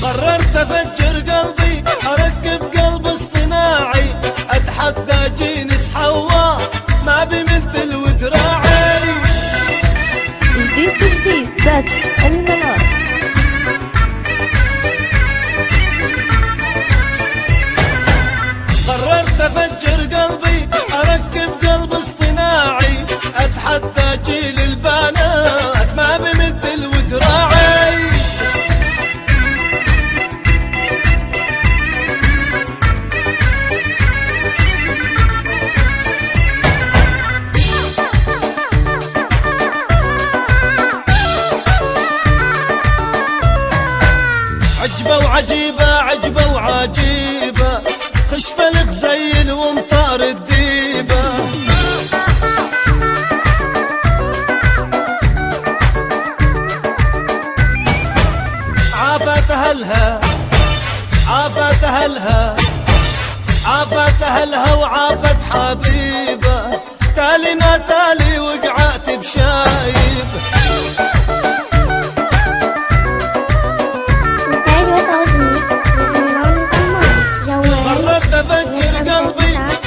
قررت افجر قلبي، اركب قلب اصطناعي، اتحدى جينس حواء ما بيمثل ودراعي. جديد جديد بس المنار. قررت افجر قلبي، اركب قلب اصطناعي، اتحدى جيل البنات ما بيمثل ودراعي. عجبة وعجيبة، عجبة وعجيبة، خش فلق زي الومطار الديبة. عافت أهلها، عافت أهلها، عافت أهلها وعافت حبيبة، تالي ما تالي وقعت بشايب.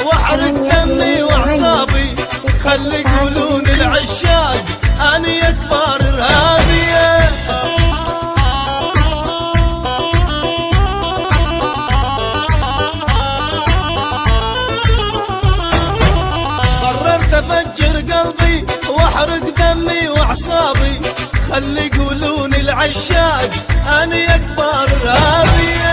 واحرق دمي واعصابي، خلي يقولون العشاق اني اكبر ارهابيه. قررت افجر قلبي واحرق دمي واعصابي، خلي يقولون العشاق اني اكبر ارهابيه.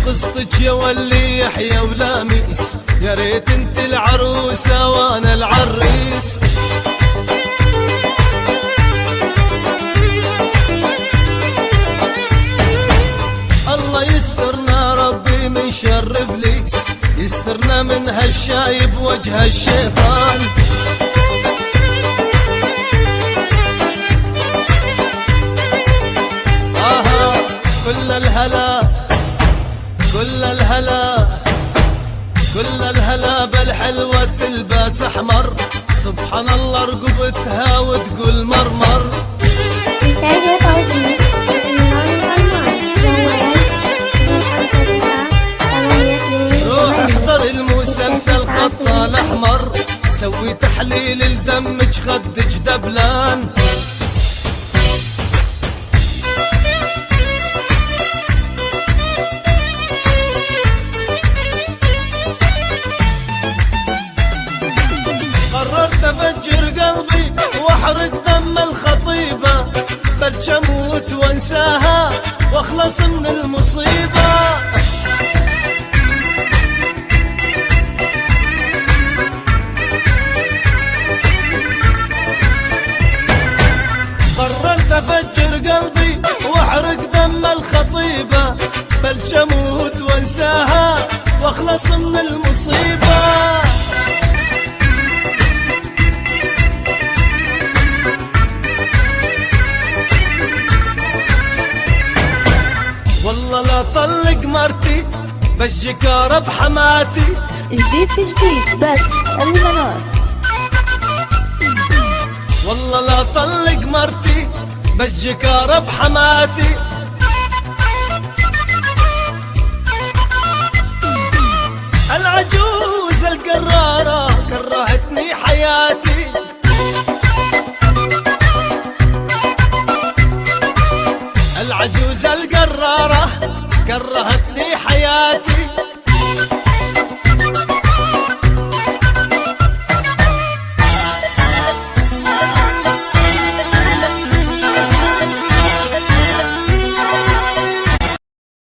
قصتك يا ولي يحيى ولاميس، يا ريت انت العروسة وانا العريس. الله يسترنا ربي من شر ابليس، يسترنا من هالشايب وجه الشيطان. كل الهلا، كل الهلا، كل الهلا بالحلوة تلبس احمر، سبحان الله رقبتها وتقول مرمر. روح احضر المسلسل خطه الاحمر، سوي تحليل لدمج خدج دبلان. قررت افجر قلبي واحرق دم الخطيبة، بلش اموت وانساها واخلص من المصيبة. قررت افجر قلبي واحرق دم الخطيبة، بلش اموت وانساها واخلص من المصيبة. والله لا طلق مرتي بالجكارة بحماتي. جديد في جديد بس المنار. والله لا طلق مرتي بالجكارة بحماتي. العجوز القرارة كرهتني حياتي. العجوز القرارة كرهتني